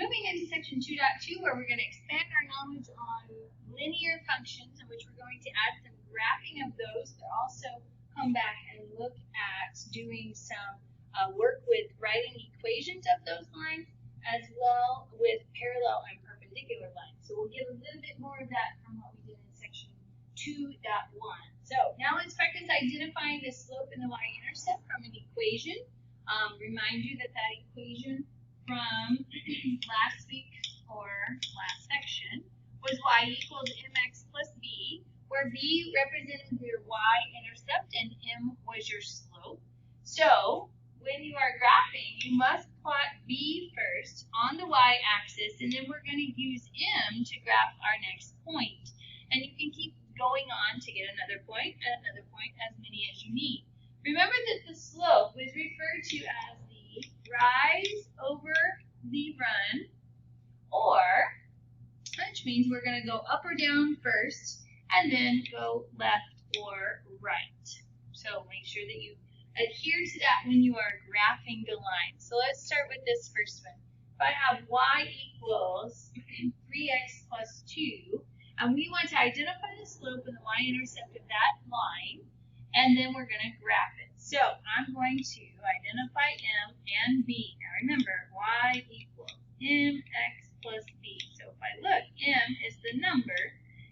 moving into section 2.2, where we're going to expand our knowledge on linear functions, in which we're going to add some graphing of those, but also come back and look at doing some work with writing equations of those lines, as well with parallel and perpendicular lines. So we'll get a little bit more of that from what we did in section 2.1. So now let's practice identifying the slope and the y-intercept from an equation. Remind you that equation from last week or last section was y equals mx plus b, where b represented your y-intercept and m was your slope. So when you are graphing, you must plot b first on the y-axis, and then we're going to use m to graph our next point. And you can keep going on to get another point and another point, as many as you need. Remember that the slope is referred to as the rise over the run, or, which means we're going to go up or down first, and then go left or right. So make sure that you adhere to that when you are graphing the line. So let's start with this first one. If I have y equals 3x plus 2, and we want to identify the slope and the y-intercept of that line, and then we're going to graph it. So I'm going to identify m and b. Now remember, y equals mx plus b. So if I look, m is the number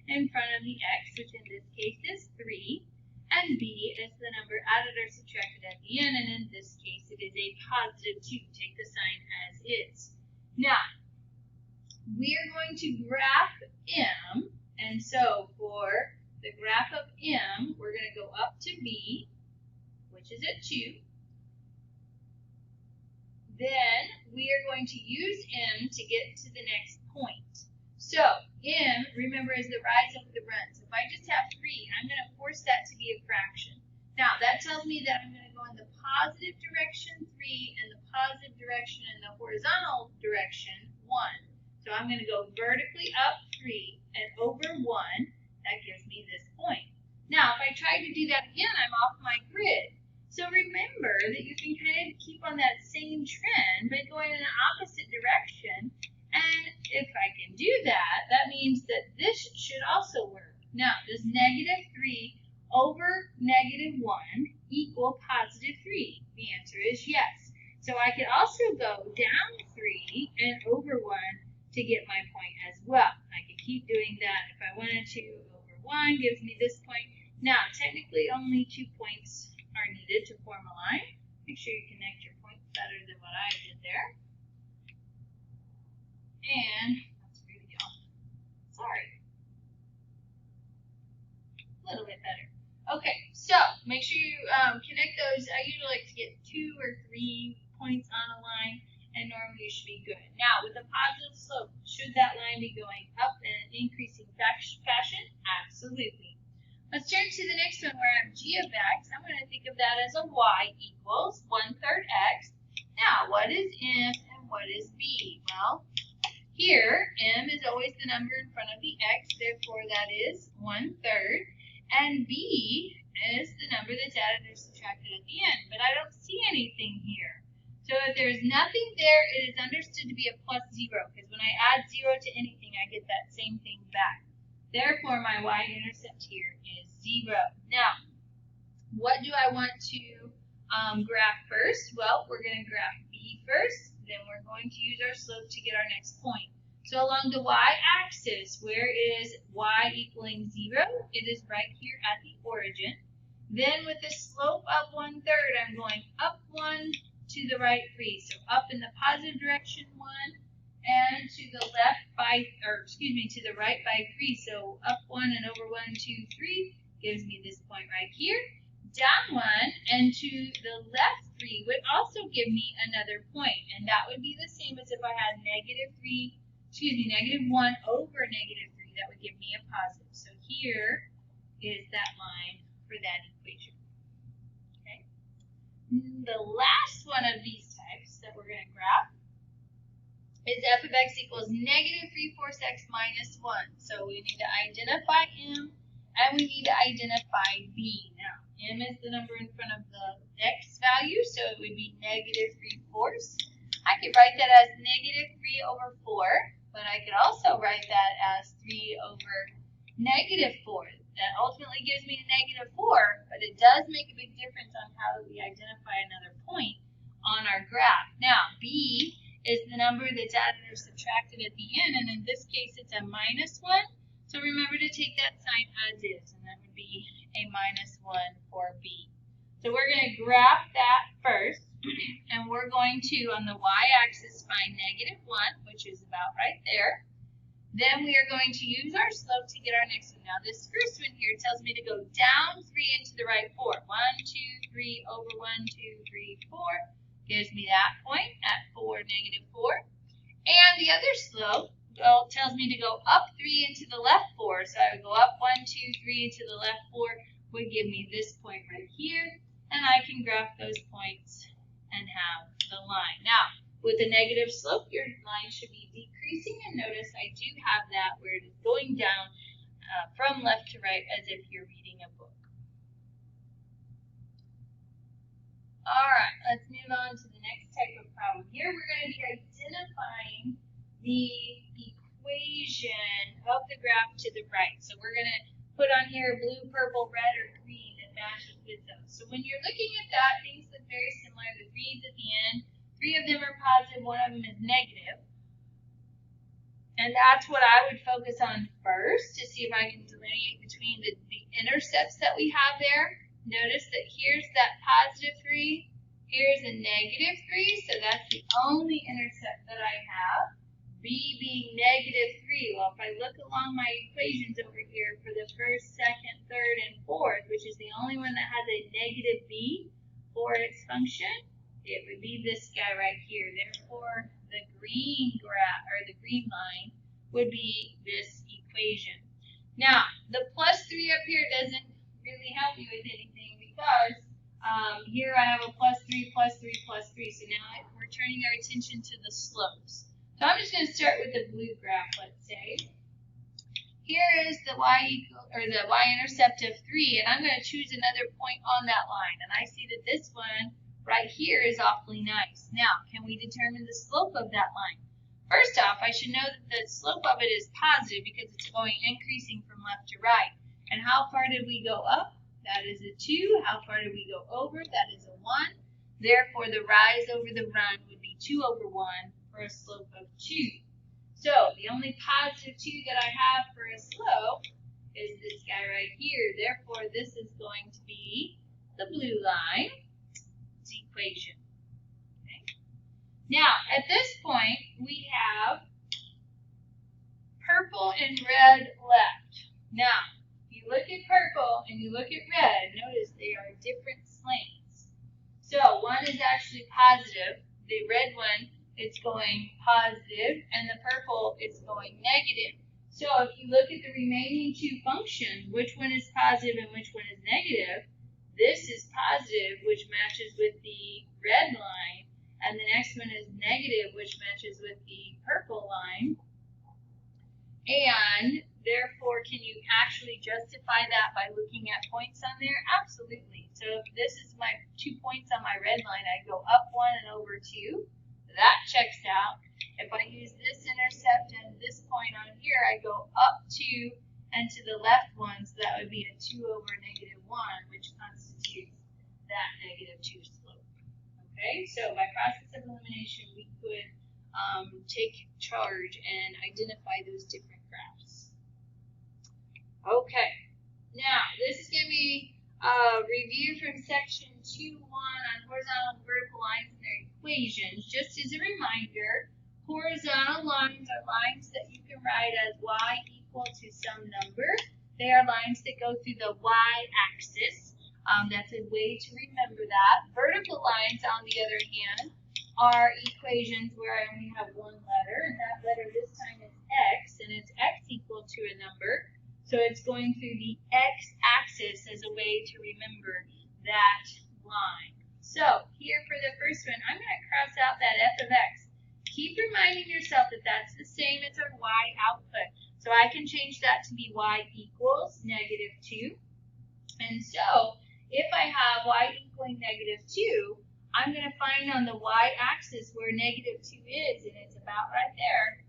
in front of the x, which in this case is 3, and b is the number added or subtracted at the end, and in this case it is a positive 2. Take the sign as is. Now, we are going to graph m, and so for the graph of m, we're going to go up to b, which is at 2. Then we are going to use m to get to the next point. So m, remember, is the rise over the run. So if I just have 3, I'm going to force that to be a fraction. Now that tells me that I'm going to go in the positive direction 3 and the positive direction and the horizontal direction 1. So I'm going to go vertically up 3 and over 1. That gives me this point. Now if I try to do that again, I'm off my grid. So remember that you can kind of keep on that same trend by going in the opposite direction. And if I can do that, that means that this should also work. Now, does negative 3 over negative 1 equal positive 3? The answer is yes. So I could also go down 3 and over 1 to get my point as well. I could keep doing that. If I wanted to, over 1 gives me this point. Now, technically only 2 points are needed to form a line. Make sure you connect your points better than what I did there. And that's really off. Sorry. A little bit better. Okay, so make sure you connect those. I usually like to get 2 or 3 points on a line, and normally you should be good. Now, with a positive slope, should that line be going up in an increasing fashion? Absolutely. Let's turn to the next one where I have g of x. I'm going to think of that as a y equals 1/3 x. Now, what is m and what is b? Well, here, m is always the number in front of the x, therefore that is 1/3. And b is the number that's added or subtracted at the end. But I don't see anything here. So if there's nothing there, it is understood to be a plus 0, because when I add 0 to anything, I get that same thing back. Therefore, my y-intercept here is 0. Now, what do I want to graph first? Well, we're going to graph b first, then we're going to use our slope to get our next point. So along the y-axis, where is y equaling 0? It is right here at the origin. Then with the slope of 1/3, I'm going up 1 to the right 3. So up in the positive direction 1, and to the left by, to the right by 3. So up 1 and over 1, 2, 3 gives me this point right here. Down 1 and to the left 3 would also give me another point, and that would be the same as if I had negative 1 over negative 3. That would give me a positive. So here is that line for that equation. Okay. The last one of these types that we're going to graph is f of x equals negative 3/4 x minus 1. So we need to identify m and we need to identify b. Now, m is the number in front of the x value, so it would be negative 3/4. I could write that as negative 3 over 4, but I could also write that as 3 over negative 4. That ultimately gives me a negative 4, but it does make a big difference on how we identify another point on our graph. Now, b is the number that's added or subtracted at the end, and in this case it's a minus 1. So remember to take that sign as is, and that would be a minus 1 for b. So we're going to graph that first, and we're going to, on the y-axis, find negative 1, which is about right there. Then we are going to use our slope to get our next one. Now this first one here tells me to go down 3 into the right 4. 1, 2, 3, over 1, 2, 3, 4. Gives me that point at 4, negative 4. And the other slope tells me to go up 3 into the left 4. So I would go up 1, 2, 3 into the left 4 would give me this point right here. And I can graph those points and have the line. Now, with a negative slope, your line should be decreasing. And notice I do have that where it is going down from left to right as if you're reading a book. All right, let's move on to the next type of problem. Here we're going to be identifying the equation of the graph to the right. So we're going to put on here blue, purple, red, or green that matches with those. So when you're looking at that, things look very similar. The greens at the end, 3 of them are positive, 1 of them is negative. And that's what I would focus on first to see if I can delineate between the intercepts that we have there. Notice that here's that positive 3, here's a negative 3, so that's the only intercept that I have. B being negative 3. Well, if I look along my equations over here for the first, second, third, and fourth, which is the only one that has a negative b for its function, it would be this guy right here. Therefore, the green graph or the green line would be this equation. Now, the plus 3 up here doesn't really help you with anything because here I have a plus 3, plus 3, plus 3. So now we're turning our attention to the slopes. So I'm just going to start with the blue graph, let's say. Here is the y-intercept of 3, and I'm going to choose another point on that line. And I see that this one right here is awfully nice. Now, can we determine the slope of that line? First off, I should know that the slope of it is positive because it's going increasing from left to right. And how far did we go up? That is a 2. How far did we go over? That is a 1. Therefore, the rise over the run would be 2 over 1. For a slope of 2. So the only positive 2 that I have for a slope is this guy right here. Therefore, this is going to be the blue line equation. Okay. Now, at this point, we have purple and red left. Now, if you look at purple and you look at red, notice they are different slates. So one is actually positive. The red one, it's going positive, and the purple is going negative. So if you look at the remaining 2 functions, which one is positive and which one is negative, this is positive, which matches with the red line, and the next one is negative, which matches with the purple line. And therefore, can you actually justify that by looking at points on there? Absolutely. So if this is my 2 points on my red line, I go up 1 and over 2. That checks out. If I use this intercept and this point on here, I go up 2 and to the left 1, so that would be a 2 over negative 1, which constitutes that negative 2 slope. Okay, so by process of elimination, we could take charge and identify those different graphs. Okay, now this is going to be a review from section 2.1 on horizontal and vertical lines and their equations. Just as a reminder, horizontal lines are lines that you can write as y equal to some number. They are lines that go through the y-axis. That's a way to remember that. Vertical lines, on the other hand, are equations where I only have one letter, and that letter this time is x, and it's x equal to a number. So it's going through the x-axis as a way to remember that line. So here for the first one, I'm going to cross out that f of x. Keep reminding yourself that that's the same as our y output. So I can change that to be y equals negative 2. And so if I have y equaling negative 2, I'm going to find on the y-axis where negative 2 is, and it's about right there.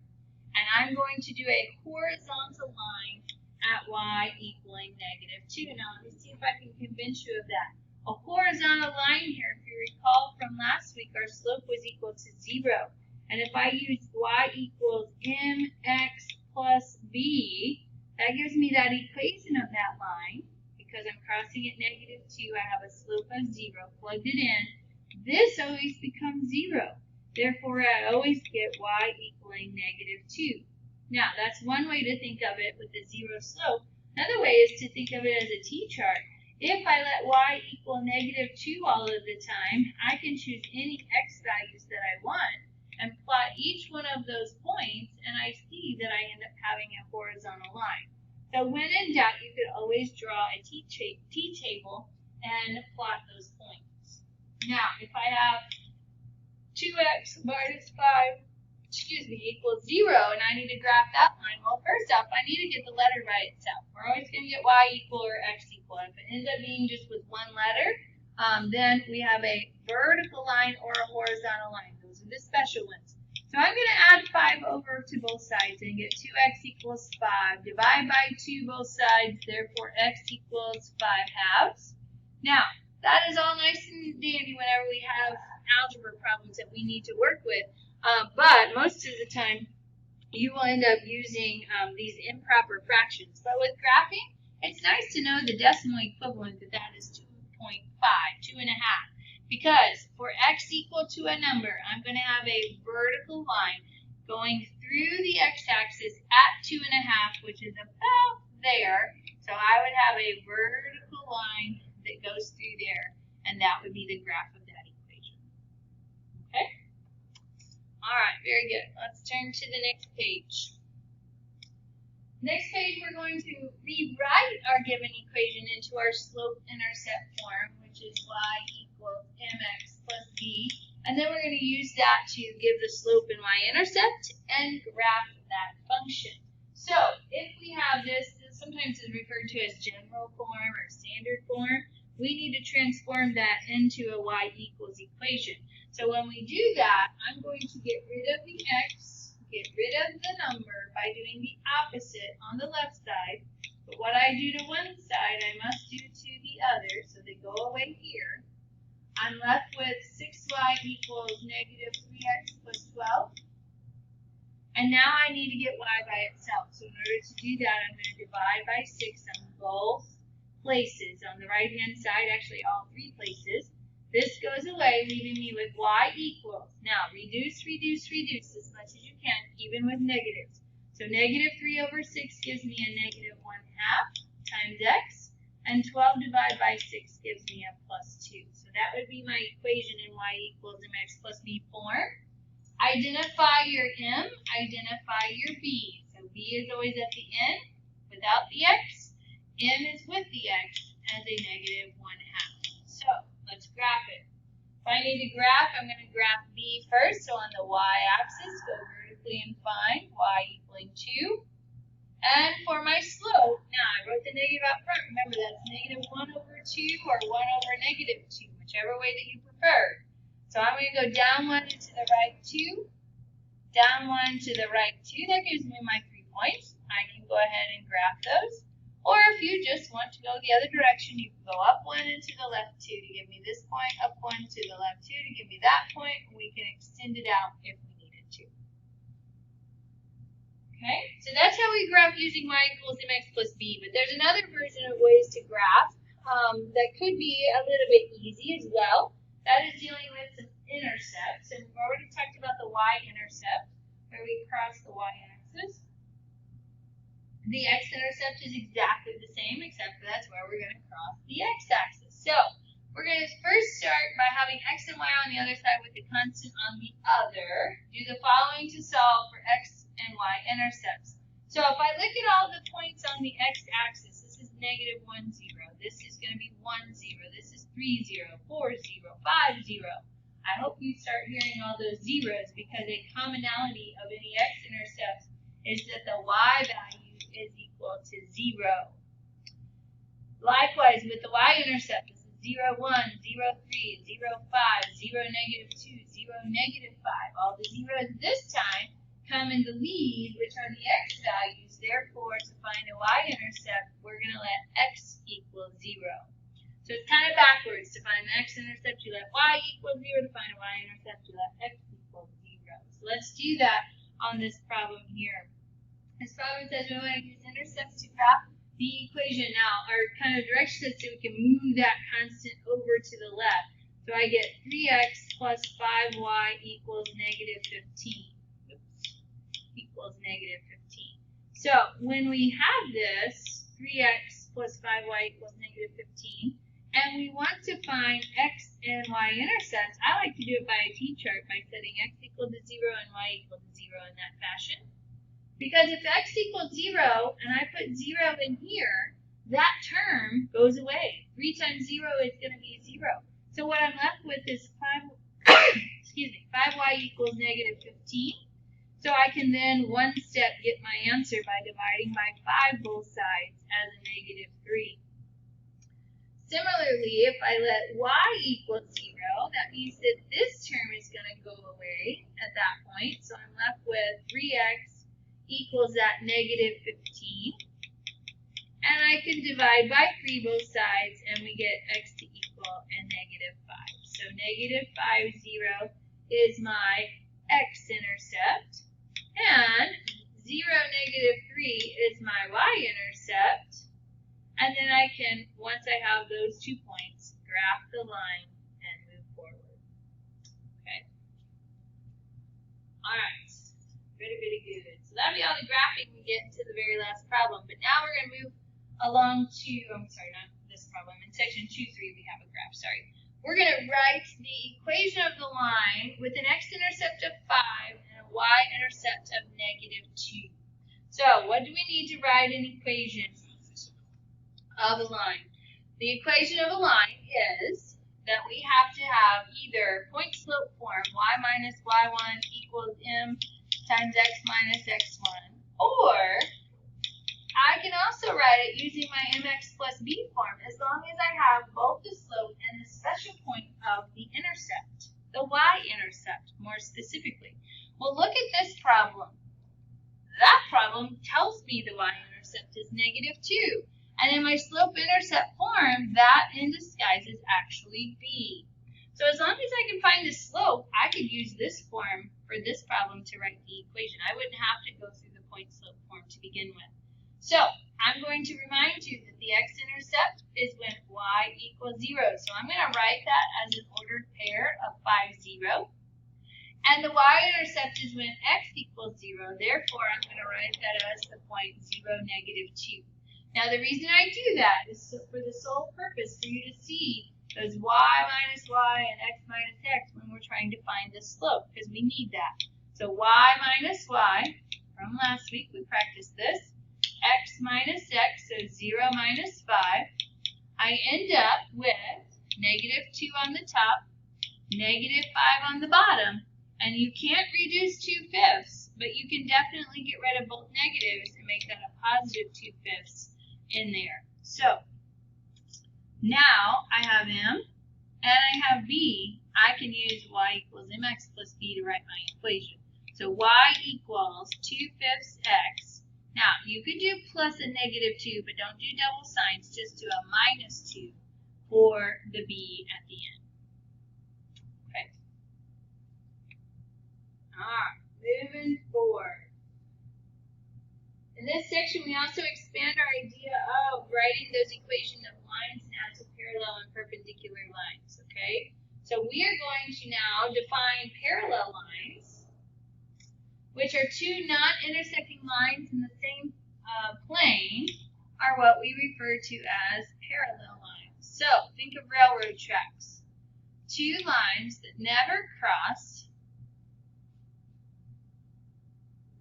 And I'm going to do a horizontal line at y equaling negative 2. Now, let me see if I can convince you of that. A horizontal line here, if you recall from last week, our slope was equal to 0. And if I use y equals mx plus b, that gives me that equation of that line. Because I'm crossing at negative 2, I have a slope of 0 plugged it in. This always becomes 0. Therefore, I always get y equaling negative 2. Now, that's one way to think of it with the 0 slope. Another way is to think of it as a t-chart. If I let y equal negative 2 all of the time, I can choose any x values that I want and plot each one of those points, and I see that I end up having a horizontal line. So when in doubt, you could always draw a t-table and plot those points. Now, if I have 2x minus 5, equals 0, and I need to graph that line, well, first off, I need to get the letter by itself. We're always going to get y equal or x equal. If it ends up being just with one letter, then we have a vertical line or a horizontal line. Those are the special ones. So I'm going to add 5 over to both sides and get 2x equals 5. Divide by 2 both sides, therefore x equals 5 halves. Now, that is all nice and dandy whenever we have algebra problems that we need to work with. But most of the time, you will end up using these improper fractions. But with graphing, it's nice to know the decimal equivalent that is 2.5, 2.5. Because for x equal to a number, I'm going to have a vertical line going through the x-axis at 2.5, which is about there. So I would have a vertical line that goes through there, and that would be the graph of that equation. Okay? All right, very good. Let's turn to the next page. Next page, we're going to rewrite our given equation into our slope-intercept form, which is y equals mx plus b. And then we're going to use that to give the slope and y-intercept and graph that function. So if we have this sometimes is referred to as general form or standard form, we need to transform that into a y equals equation. So when we do that, I'm going to get rid of the x, get rid of the number by doing the opposite on the left side. But what I do to one side, I must do to the other, so they go away here. I'm left with 6y equals negative 3x plus 12. And now I need to get y by itself. So in order to do that, I'm going to divide by 6 on both places. On the right-hand side, actually all 3 places. This goes away, leaving me with y equals. Now, reduce, reduce, reduce as much as you can, even with negatives. So negative 3 over 6 gives me a negative 1/2 times x. And 12 divided by 6 gives me a plus 2. So that would be my equation in y equals mx plus b form. Identify your m, identify your b. So b is always at the end without the x. M is with the x as a negative 1/2. So let's graph it. If I need to graph, I'm going to graph b first. So on the y-axis, go vertically and find y equaling 2. And for my slope, now I wrote the negative out front. Remember, that's negative 1 over 2 or 1 over negative 2, whichever way that you prefer. So I'm going to go down 1 and to the right 2, down 1 to the right 2. That gives me my 3 points. I can go ahead and graph those. Or if you just want to go the other direction, you can go up 1 and to the left 2 to give me this point, up 1 to the left 2 to give me that point, and we can extend it out if we needed to. Okay, so that's how we graph using y equals mx plus b, but there's another version of ways to graph that could be a little bit easy as well. That is dealing with some intercepts, and we've already talked about the y-intercept, where we cross the y-axis. The x-intercept is exactly the same, except for that's where we're going to cross the x-axis. So we're going to first start by having x and y on the other side with the constant on the other. Do the following to solve for x and y intercepts. So if I look at all the points on the x-axis, this is negative 1, 0. This is going to be 1, 0. This is 3, 0, 4, 0, 5, 0. I hope you start hearing all those zeros because a commonality of any x-intercepts is that the y value is equal to 0. Likewise, with the y-intercept, this is 0, 1, 0, 3, 0, 5, 0, negative 2, 0, negative 5. All the zeros this time come in the lead, which are the x values. Therefore, to find a y-intercept, we're going to let x equal 0. So it's kind of backwards. To find the x-intercept, you let y equal 0. To find a y-intercept, you let x equal 0. So let's do that on this problem here. This problem says we want to use intercepts to graph the equation. Now, our kind of direction is so we can move that constant over to the left. So I get 3x plus 5y equals negative 15. Equals negative 15. So when we have this, 3x plus 5y equals negative 15, and we want to find x and y intercepts, I like to do it by a t-chart by setting x equal to 0 and y equal to 0 in that fashion. Because if x equals 0 and I put 0 in here, that term goes away. 3 times 0 is going to be 0. So what I'm left with is 5y equals negative 15. So I can then one step get my answer by dividing by 5 both sides as a negative 3. Similarly, if I let y equal 0, that means that this term is going to go away at that point. So I'm left with 3x equals that negative 15. And I can divide by 3 both sides, and we get x to equal a negative 5. So negative 5, 0 is my x-intercept. And 0, negative 3 is my y-intercept. And then I can, once I have those 2 points, graph the line and move forward. Okay? All right. Very good. So that'll be all the graphing we get into the very last problem. But now we're going to move along to, I'm sorry, not this problem. In section 2-3 we have a graph, sorry. We're going to write the equation of the line with an x-intercept of 5 and a y-intercept of negative 2. So what do we need to write an equation of a line? The equation of a line is that we have to have either point-slope form, y minus y1 equals m times x minus x1, or I can also write it using my mx plus b form as long as I have both the slope and the special point of the intercept, the y-intercept more specifically. Well, look at this problem. That problem tells me the y-intercept is negative 2. And in my slope-intercept form, that in disguise is actually b. So as long as I can find the slope, I could use this form for this problem to write the equation. I wouldn't have to go through the point-slope form to begin with. So I'm going to remind you that the x-intercept is when y equals 0. So I'm going to write that as an ordered pair of 5, 0. And the y-intercept is when x equals 0. Therefore, I'm going to write that as the point 0, negative 2. Now, the reason I do that is for the sole purpose for you to see those y minus y and x minus x when we're trying to find the slope, because we need that. So y minus y, from last week we practiced this, x minus x, so 0 minus 5. I end up with negative 2 on the top, negative 5 on the bottom, and you can't reduce 2/5, but you can definitely get rid of both negatives and make that a positive 2/5 in there. So now I have m and I have b. I can use y equals mx plus b to write my equation. So y equals 2/5 x. Now you could do plus a negative 2, but don't do double signs. Just do a minus 2 for the b at the end. Okay. All right, moving forward. In this section, we also expand our idea of writing those equations of lines now to parallel and perpendicular lines, okay? So we are going to now define parallel lines, which are two non-intersecting lines in the same plane, are what we refer to as parallel lines. So think of railroad tracks. Two lines that never cross.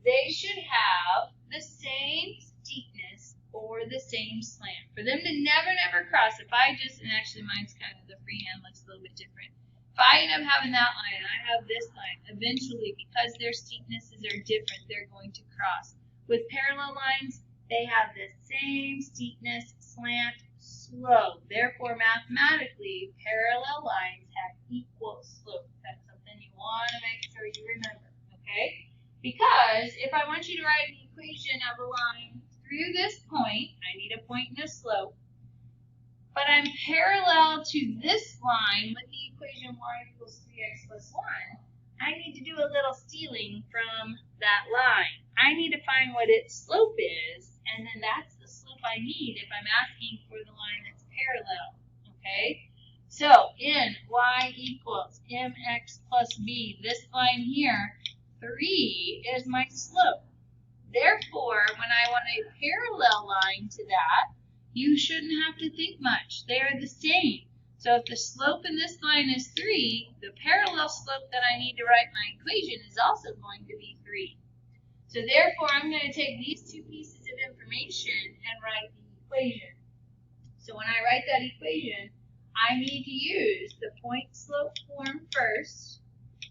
They should have the same steepness or the same slant. For them to never cross, if I just, and actually mine's kind of, the freehand looks a little bit different. If I end up having that line and I have this line, eventually, because their steepnesses are different, they're going to cross. With parallel lines, they have the same steepness, slant, slope. Therefore, mathematically, parallel lines have equal slope. That's something you want to make sure you remember, okay? Because if I want you to write an equation of a line through this point, I need a point and a slope, but I'm parallel to this line with the equation y equals 3x plus 1, I need to do a little stealing from that line. I need to find what its slope is, and then that's the slope I need if I'm asking for the line that's parallel, okay? So, in y equals mx plus b, this line here, 3 is my slope. Therefore, when I want a parallel line to that, you shouldn't have to think much. They are the same. So if the slope in this line is 3, the parallel slope that I need to write my equation is also going to be 3. So therefore, I'm going to take these two pieces of information and write the equation. So when I write that equation, I need to use the point-slope form first,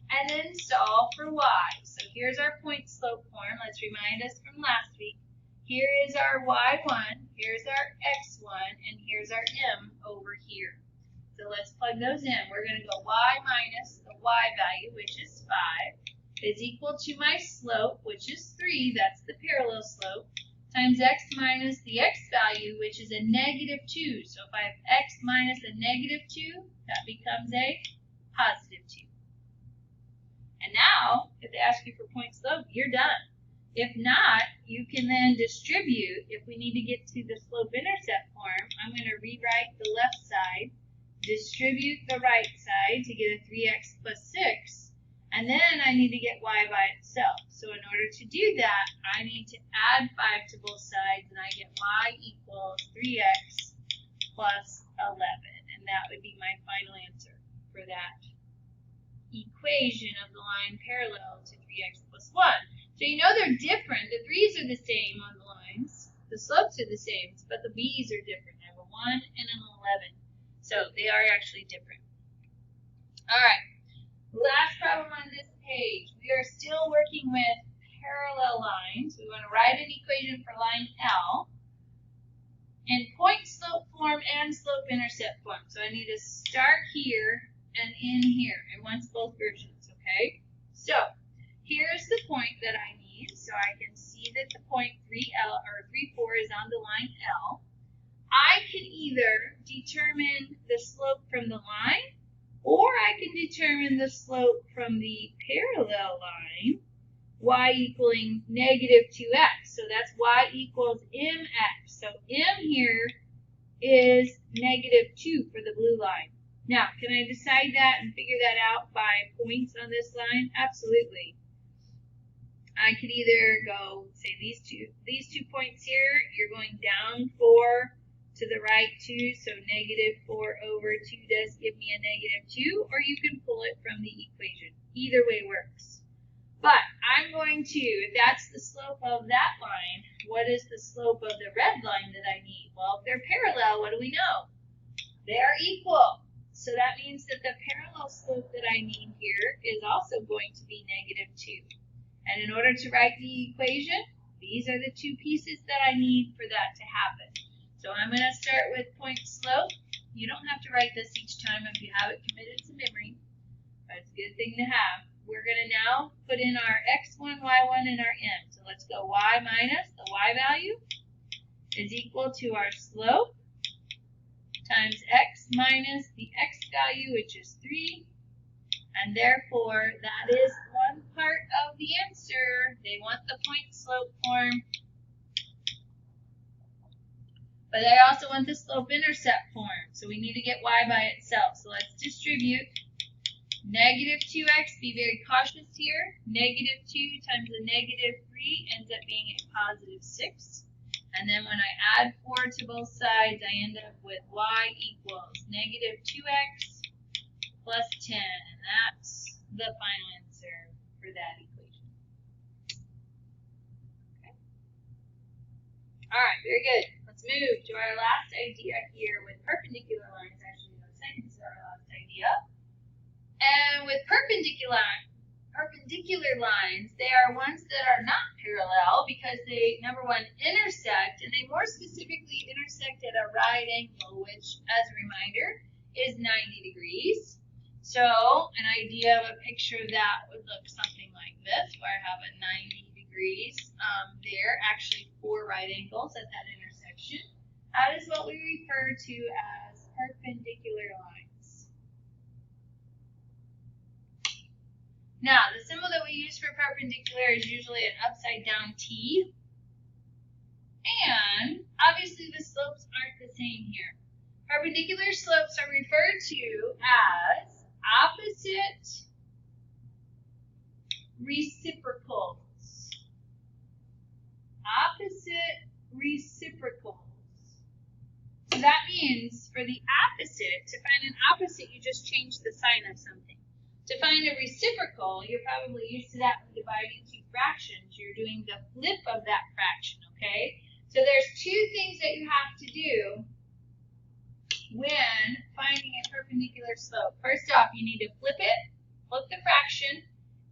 and then solve for y. So here's our point-slope form. Let's remind us from last week. Here is our y1, here's our x1, and here's our m over here. So let's plug those in. We're going to go y minus the y value, which is 5, is equal to my slope, which is 3, that's the parallel slope, times x minus the x value, which is a negative 2. So if I have x minus a negative 2, that becomes a positive 2. And now, if they ask you for point slope, you're done. If not, you can then distribute. If we need to get to the slope-intercept form, I'm going to rewrite the left side, distribute the right side to get a 3x plus 6, and then I need to get y by itself. So in order to do that, I need to add 5 to both sides, and I get y equals 3x plus 11. And that would be my final answer for that equation of the line parallel to 3x plus 1. So you know they're different. The 3's are the same on the lines. The slopes are the same, but the b's are different. I have a 1 and an 11. So they are actually different. All right. Last problem on this page. We are still working with parallel lines. We want to write an equation for line L in point-slope form and slope-intercept form. So I need to start here and in here. It wants both versions, okay? So here's the point that I need. So I can see that the point 3L or 3,4 is on the line L. I can either determine the slope from the line, or I can determine the slope from the parallel line, y equaling negative 2x. So that's y equals mx. So m here is negative 2 for the blue line. Now, can I decide that and figure that out by points on this line? Absolutely. I could either go, say, these two points here, you're going down 4 to the right 2, so negative 4 over 2 does give me a negative 2, or you can pull it from the equation. Either way works. But I'm going to, if that's the slope of that line, what is the slope of the red line that I need? Well, if they're parallel, what do we know? They are equal. So that means that the parallel slope that I need here is also going to be negative 2. And in order to write the equation, these are the two pieces that I need for that to happen. So I'm going to start with point slope. You don't have to write this each time if you have it committed to memory, but it's a good thing to have. We're going to now put in our x1, y1, and our m. So let's go y minus the y value is equal to our slope times x minus the x value, which is 3. And therefore, that is one part of the answer. They want the point slope form. But they also want the slope-intercept form. So we need to get y by itself. So let's distribute. Negative 2x, be very cautious here. Negative 2 times a negative 3 ends up being a positive 6. And then when I add 4 to both sides, I end up with y equals negative 2x plus 10. And that's the final answer for that equation. Okay. All right, very good. Let's move to our last idea here with perpendicular lines. Actually, no, this is our last idea. And with perpendicular lines, they are ones that are not parallel, because they, number one, intersect, and they more specifically intersect at a right angle, which, as a reminder, is 90 degrees. So an idea of a picture of that would look something like this, where I have a 90 degrees there, actually 4 right angles at that intersection. That is what we refer to as perpendicular lines. Now, the symbol that we use for perpendicular is usually an upside down T. And obviously the slopes aren't the same here. Perpendicular slopes are referred to as opposite reciprocals. Opposite reciprocals. So that means for the opposite, to find an opposite, you just change the sign of something. To find a reciprocal, you're probably used to that when dividing two fractions. You're doing the flip of that fraction, okay? So there's 2 things that you have to do when finding a perpendicular slope. First off, you need to flip it, flip the fraction,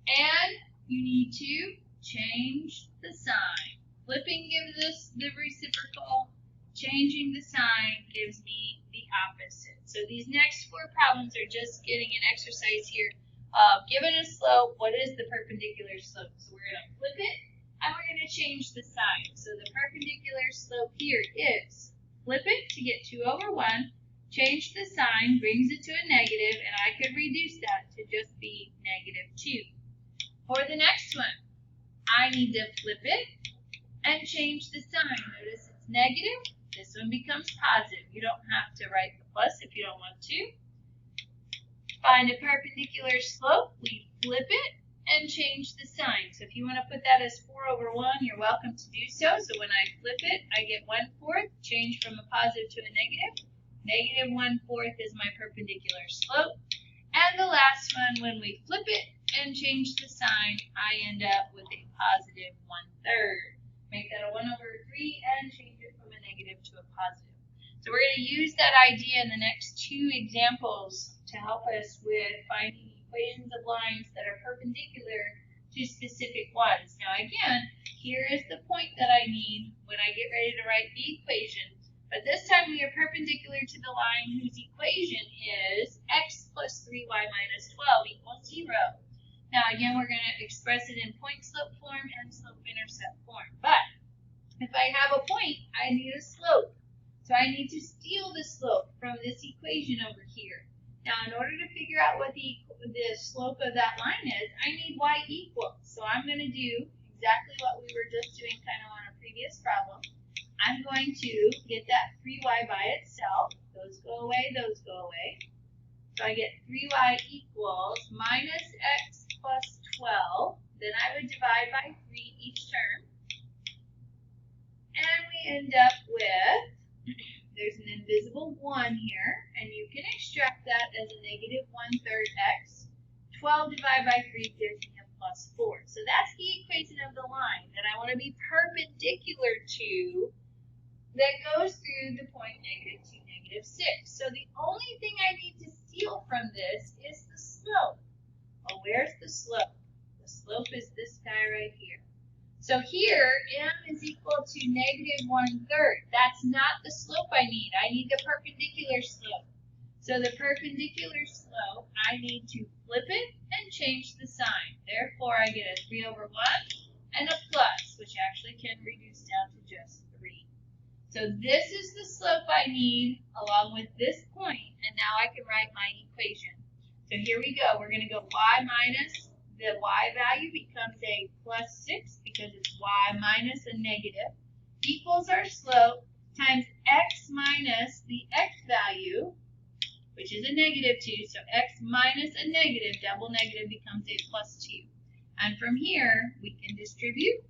and you need to change the sign. Flipping gives us the reciprocal, changing the sign gives me the opposite. So these next 4 problems are just getting an exercise here of given a slope, what is the perpendicular slope? So we're going to flip it, and we're going to change the sign. So the perpendicular slope here is flip it to get 2 over 1, change the sign, brings it to a negative, and I could reduce that to just be -2. For the next one, I need to flip it and change the sign. Notice it's negative. This one becomes positive. You don't have to write the plus if you don't want to. Find a perpendicular slope. We flip it and change the sign. So if you want to put that as 4 over 1, you're welcome to do so. So when I flip it, I get 1/4, change from a positive to a negative. -1/4 is my perpendicular slope. And the last one, when we flip it and change the sign, I end up with a positive 1/3. Make that a 1/3 and change it from a negative to a positive. So we're going to use that idea in the next 2 examples to help us with finding equations of lines that are perpendicular to specific ones. Now again, here is the point that I need when I get ready to write the equation. But this time we are perpendicular to the line whose equation is x plus 3y minus 12 equals 0. Now again, we're going to express it in point slope form and slope intercept form. But if I have a point, I need a slope. So I need to steal the slope from this equation over here. Now in order to figure out what the slope of that line is, I need y equals. So I'm going to do exactly what we were just doing kind of on a previous problem. I'm going to get that 3y by itself. Those go away, those go away. So I get 3y equals minus x plus 12. Then I would divide by 3 each term. And we end up with, there's an invisible 1 here, and you can extract that as a -1/3 x. 12 divided by 3 gives me a plus 4. So that's the equation of the line that I want to be perpendicular to that goes through the point -2, -6. So the only thing I need to steal from this is the slope. Well, where's the slope? The slope is this guy right here. So here, m is equal to -1/3. That's not the slope I need. I need the perpendicular slope. So the perpendicular slope, I need to flip it and change the sign. Therefore, I get a 3 over 1 and a plus, which actually can reduce down to just 3. So this is the slope I need along with this point, and now I can write my equation. So here we go. We're going to go y minus, the y value becomes a plus 6 because it's y minus a negative, equals our slope times x minus the x value, which is a -2. So x minus a negative, double negative becomes a plus 2. And from here, we can distribute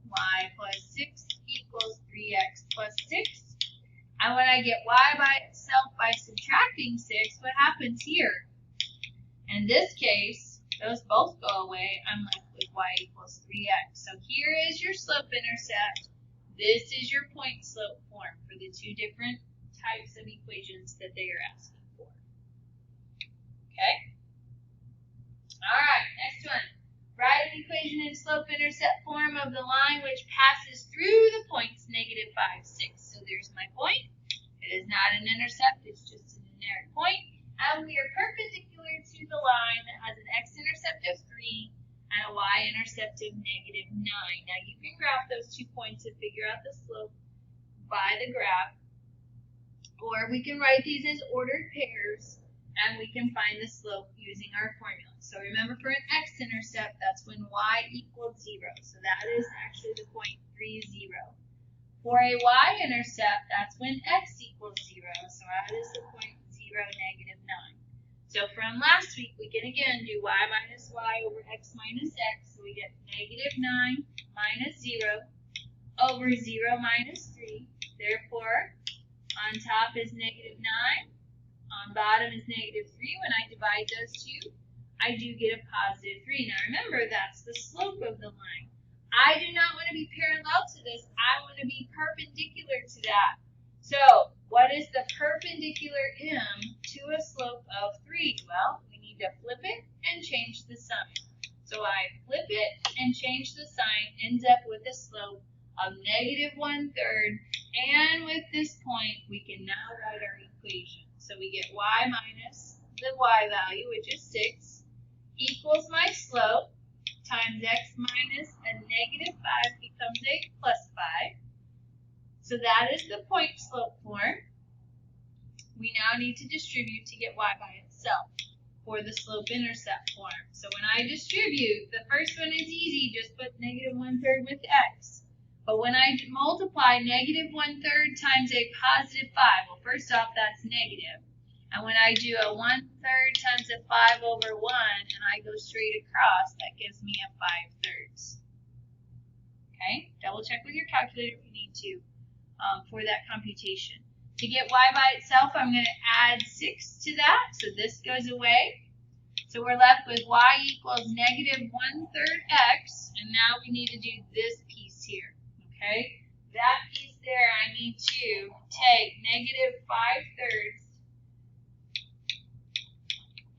y plus 6 equals 3x plus 6. And when I get y by itself by subtracting 6, what happens here? In this case, those both go away. I'm left with y equals 3x. So here is your slope intercept. This is your point slope form for the 2 different types of equations that they are asking for. Okay? All right, next one. Write an equation in slope-intercept form of the line which passes through the points negative 5, 6. So there's my point. It is not an intercept, it's just a generic point. And we are perpendicular to the line that has an x-intercept of 3 and a y-intercept of negative 9. Now you can graph those 2 points to figure out the slope by the graph. Or we can write these as ordered pairs, and we can find the slope using our formula. So remember, for an x-intercept, that's when y equals 0. So that is actually the point 3, 0. For a y-intercept, that's when x equals 0. So that is the point 0, negative 9. So from last week, we can again do y minus y over x minus x. So we get negative 9 minus 0 over 0 minus 3. Therefore, on top is negative 9. On bottom is negative 3. When I divide those two, I do get a positive 3. Now remember, that's the slope of the line. I do not want to be parallel to this. I want to be perpendicular to that. So what is the perpendicular m to a slope of 3? Well, we need to flip it and change the sign. So I flip it and change the sign, ends up with a slope of negative 1/3. And with this point, we can now write our equation. So we get y minus the y value, which is 6, equals my slope, times x minus a negative 5 becomes a plus 5. So that is the point slope form. We now need to distribute to get y by itself for the slope-intercept form. So when I distribute, the first one is easy, just put negative 1/3 with x. But when I multiply negative 1/3 times a positive 5, well, first off, that's negative. And when I do a 1/3 times a 5 over 1, and I go straight across, that gives me a 5/3. Okay? Double check with your calculator if you need to for that computation. To get y by itself, I'm going to add 6 to that, so this goes away. So we're left with y equals negative 1/3 x, and now we need to do this piece here. Okay, that piece there, I need to take negative 5/3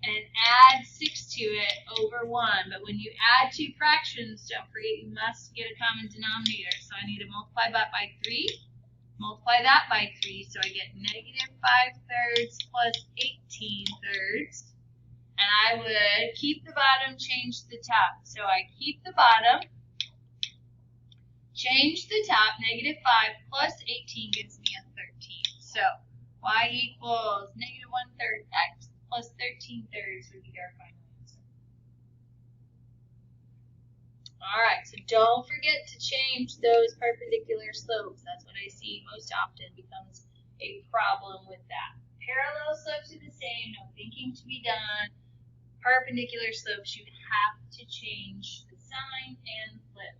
and add 6 to it over 1. But when you add two fractions, don't forget you must get a common denominator. So I need to multiply that by 3, multiply that by 3, so I get negative 5/3 plus 18/3. And I would keep the bottom, change the top. So I keep the bottom, change the top, negative 5 plus 18 gives me a 13. So y equals negative 1/3 x plus 13/3 would be our final answer. Alright, so don't forget to change those perpendicular slopes. That's what I see most often becomes a problem with that. Parallel slopes are the same, no thinking to be done. Perpendicular slopes, you have to change the sign and flip.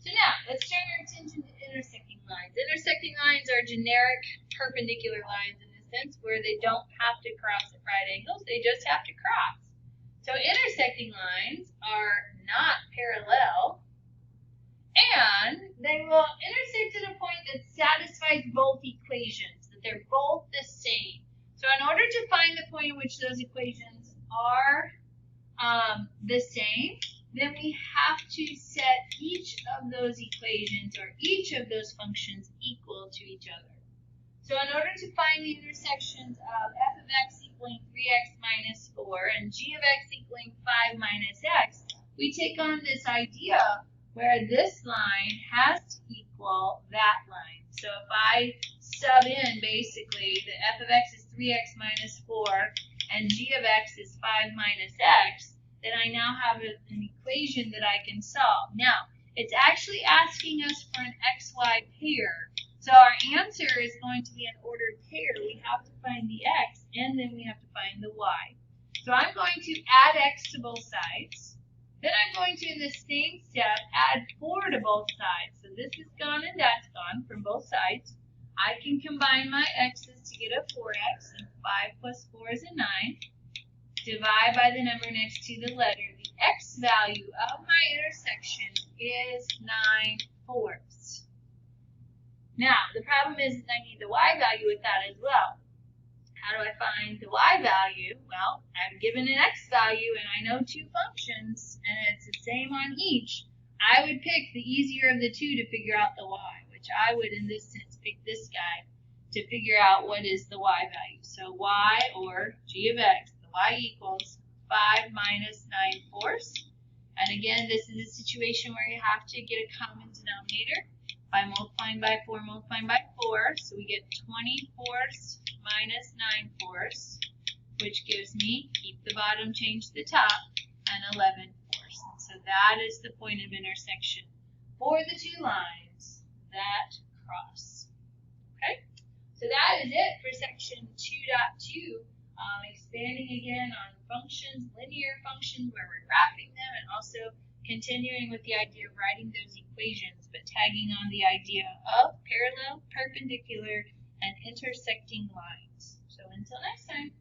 So now, let's turn our attention to intersecting lines. Intersecting lines are generic perpendicular lines in the sense where they don't have to cross at right angles, they just have to cross. So intersecting lines are not parallel, and they will intersect at a point that satisfies both equations, that they're both the same. So in order to find the point at which those equations are the same, then we have to set each of those equations or each of those functions equal to each other. So in order to find the intersections of f of x equaling 3x minus 4 and g of x equaling 5 minus x, we take on this idea where this line has to equal that line. So if I sub in basically the f of x is 3x minus 4 and g of x is 5 minus x, then I now have an equation that I can solve. Now, it's actually asking us for an xy pair. So our answer is going to be an ordered pair. We have to find the x, and then we have to find the y. So I'm going to add x to both sides. Then I'm going to, in the same step, add 4 to both sides. So this is gone and that's gone from both sides. I can combine my x's to get a 4x, and 5 plus 4 is a 9. Divide by the number next to the letter. The x value of my intersection is 9/4. Now, the problem is I need the y value with that as well. how do I find the y value? Well, I'm given an x value and I know two functions and it's the same on each. I would pick the easier of the two to figure out the y, which I would in this sense pick this guy to figure out what is the y value. So y, or g of x, the y equals 5 minus 9/4. And again, this is a situation where you have to get a common denominator by multiplying by 4, multiplying by 4. So we get 20/4 minus 9/4, which gives me, keep the bottom, change the top, and 11/4. And so that is the point of intersection for the two lines that cross. Okay? So that is it for section 2.2. Expanding again on functions, linear functions, where we're graphing them, and also continuing with the idea of writing those equations, but tagging on the idea of parallel, perpendicular, and intersecting lines. So until next time.